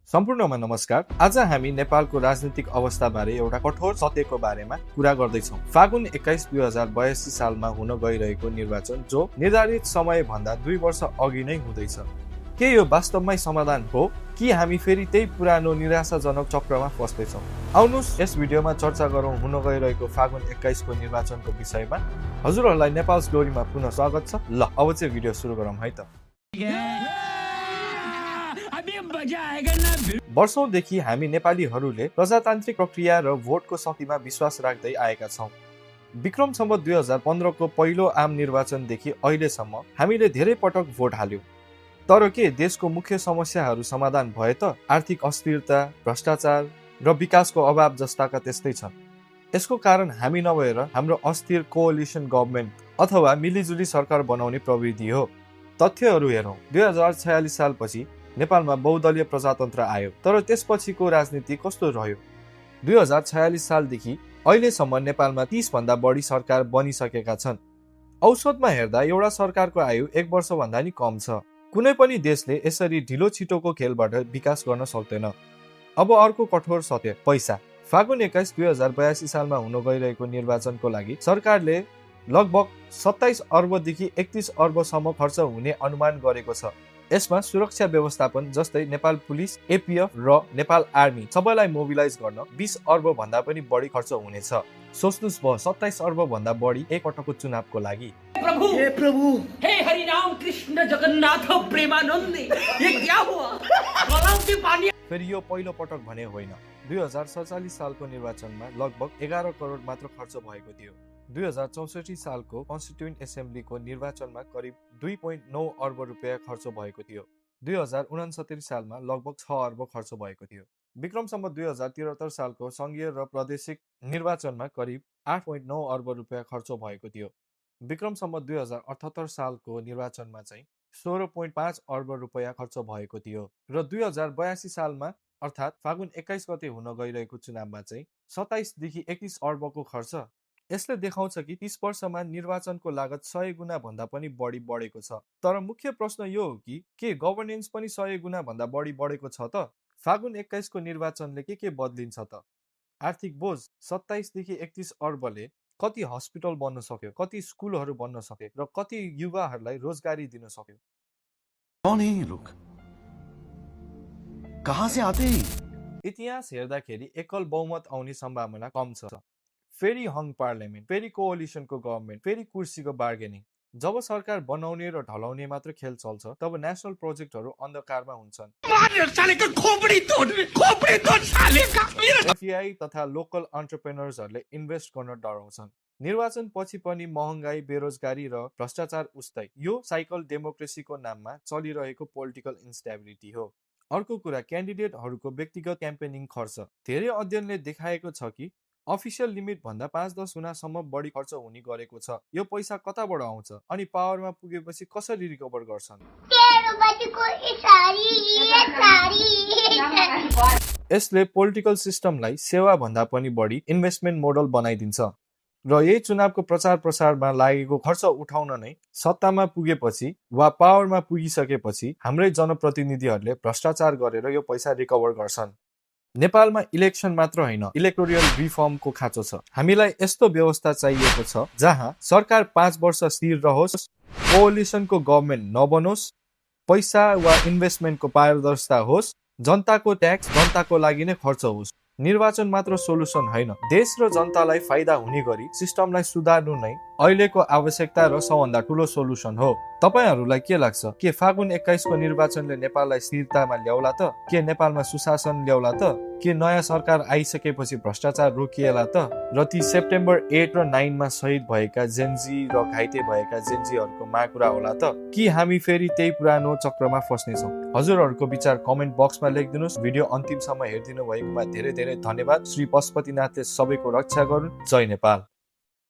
सम्पूर्णमा नमस्कार। आज हामी नेपालको राजनीतिक अवस्थाबारे एउटा कठोर सत्यको बारेमा कुरा गर्दैछौँ। फागुन 21 2082 सालमा हुन गइरहेको निर्वाचन जो निर्धारित समय भन्दा 2 वर्ष अघि नै हुँदैछ, के यो वास्तवमै समाधान हो कि हामी फेरि त्यही पुरानो निराशाजनक चक्रमा फस्दैछौँ? आउनुहोस् यस भिडियोमा चर्चा गरौँ हुन गइरहेको फागुन 21 को निर्वाचनको विषयमा। हजुरहरूलाई नेपाल स्टोरीमा पुनः स्वागत छ। ल अब चाहिँ भिडियो सुरु गरौँ है त। वर्षौंदेखि हामी नेपालीहरूले प्रजातान्त्रिक प्रक्रिया र भोटको शक्तिमा विश्वास राख्दै आएका छौँ। विक्रम सम्वत 2015 को पहिलो आम निर्वाचनदेखि अहिलेसम्म हामीले धेरै पटक भोट हाल्यौं। तर के देशको मुख्य समस्याहरू समाधान भए त? आर्थिक अस्थिरता, भ्रष्टाचार र विकासको अभाव जस्ताका त्यस्तै छन्। यसको कारण हामी नभएर हाम्रो अस्थिर कोअलिसन गभर्नमेन्ट अथवा मिलिजुली सरकार बनाउने प्रवृत्ति हो। तथ्यहरू हेरौँ। 2046 सालपछि नेपालमा बहुदलीय प्रजातन्त्र आयो, तर त्यसपछिको राजनीति कस्तो रह्यो? 2046 सालदेखि अहिलेसम्म नेपालमा 30 भन्दा बढी सरकार बनिसकेका छन्। औसतमा हेर्दा एउटा सरकारको आयु 1 वर्ष भन्दा नि कम छ। कुनै पनि देशले यसरी ढिलो छिटोको खेलबाट विकास गर्न सक्दैन। अब अर्को कठोर सत्य, पैसा। फागुन 21 2082 सालमा हुन गइरहेको निर्वाचनको लागि सरकारले लगभग 27 अर्बदेखि 31 अर्बसम्म खर्च हुने अनुमान गरेको छ। यसमा सुरक्षा व्यवस्थापन जस्तै नेपाल पुलिस, एपीएफ र नेपाल आर्मी सबैलाई मोबिलाइज गर्न 20 अर्ब भन्दा पनि बढी खर्च हुनेछ। सोच्नुस् भयो 27 अर्ब भन्दा बढी एक पटकको चुनावको लागि। हे प्रभु, हे हरि राम कृष्ण जगन्नाथ प्रेमानन्द, ये क्या हुआ? गलाउ के पानी। फेरि यो पहिलो पटक भने होइन। 2047 सालको निर्वाचनमा लगभग 11 करोड मात्र खर्च भएको थियो। 2064 सालको कन्स्टिट्युएन्ट एसेम्ब्लीको निर्वाचनमा करिब 2.9 अर्ब रुपियाँ खर्च भएको थियो। 2069 सालमा लगभग 6 अर्ब खर्च भएको थियो। विक्रम सम्वत 2073 सालको संघीय र प्रादेशिक निर्वाचनमा करिब 8.9 अर्ब रुपियाँ खर्च भएको थियो। विक्रम सम्वत 2078 सालको निर्वाचनमा चाहिँ 16.5 अर्ब रुपियाँ खर्च भएको थियो र 2082 सालमा अर्थात् फागुन 21 गते हुन गइरहेको चुनावमा चाहिँ 27 देखि 31 अर्बको खर्च। यसले देखाउँछ कि 30 वर्षमा निर्वाचनको लागत 100 गुणा भन्दा पनि बढी बढेको छ। तर मुख्य प्रश्न यो हो कि के गभर्नेन्स पनि 100 गुणा भन्दा बढी बढेको छ त? फागुन 21 को निर्वाचनले के बदलिन्छ त? आर्थिक बोझ 27 देखि 31 अर्बले कति हस्पिटल बन्न सक्यो, कति स्कुलहरू बन्न सक्यो र कति युवाहरूलाई रोजगारी दिन सक्यो? कौन है ये लोग? कहाँ से आते हैं? इतिहास हेर्दाखेरि एकल बहुमत आउने सम्भावना कम छ। फेरि हङ पार्लियामेन्ट, फेरि कोअलिसनको गभर्नमेन्ट, फेरि कुर्सीको बार्गेनिङ। जब सरकार बनाउने र ढलाउने मात्र खेल चल्छ, तब नेशनल प्रोजेक्टहरू अन्धकारमा हुन्छन्। एफआई तथा लोकल एन्टरप्रेन्योर्सहरूले इन्भेस्ट गर्न डराउँछन्। निर्वाचन पछि पनि महँगाई, बेरोजगारी र भ्रष्टाचार उस्तै। यो साइकल डेमोक्रेसीको नाममा चलिरहेको पोलिटिकल इन्स्टेबिलिटी हो। अर्को कुरा, क्यान्डिडेटहरूको व्यक्तिगत क्याम्पेनिङ खर्च। धेरै अध्ययनले देखाएको छ कि अफिसियल लिमिट भन्दा 5-10 गुणासम्म बढी खर्च हुने गरेको छ। यो पैसा कताबाट आउँछ अनि पावरमा पुगेपछि कसरी रिकभर गर्छन्? यसले पोलिटिकल सिस्टमलाई सेवा भन्दा पनि बढी इन्भेस्टमेन्ट मोडल बनाइदिन्छ र यही चुनावको प्रचार प्रसारमा लागेको खर्च उठाउन नै सत्तामा पुगेपछि वा पावरमा पुगिसकेपछि हाम्रै जनप्रतिनिधिहरूले भ्रष्टाचार गरेर यो पैसा रिकभर गर्छन्। नेपालमा इलेक्सन मात्र होइन, इलेक्टोरल रिफर्मको खाँचो छ। हामीलाई यस्तो व्यवस्था चाहिएको छ जहाँ सरकार 5 वर्ष स्थिर रहोस्, कोअलिसनको गभर्नमेन्ट नबनोस्, पैसा वा इन्भेस्टमेन्टको पारदर्शिता होस्, जनताको ट्याक्स जनताको लागि नै खर्च होस्। निर्वाचन मात्र सोलुसन होइन, देश र जनतालाई फाइदा हुने गरी सिस्टमलाई सुधार्नु नै अहिलेको आवश्यकता र सबभन्दा ठुलो सोलुसन हो। तपाईहरूलाई के लाग्छ? के फागुन 21 को निर्वाचनले नेपाललाई स्थिरतामा ल्याउला त? के नेपालमा सुशासन ल्याउला त? के नयाँ सरकार आइसकेपछि भ्रष्टाचार रोकिएला त? र ती सेप्टेम्बर 8 र 9 मा शहीद भएका जेनजी र घाइते भएका जेनजीहरूको माकुरा होला त? कि हामी फेरि त्यही पुरानो चक्रमा फस्नेछौँ? हजुरहरूको विचार कमेन्ट बक्समा लेखिदिनुहोस्। भिडियो अन्तिमसम्म हेरिदिनु भएकोमा धेरै धेरै धन्यवाद। श्री पशुपतिनाथले सबैको रक्षा गरून्। जय नेपाल।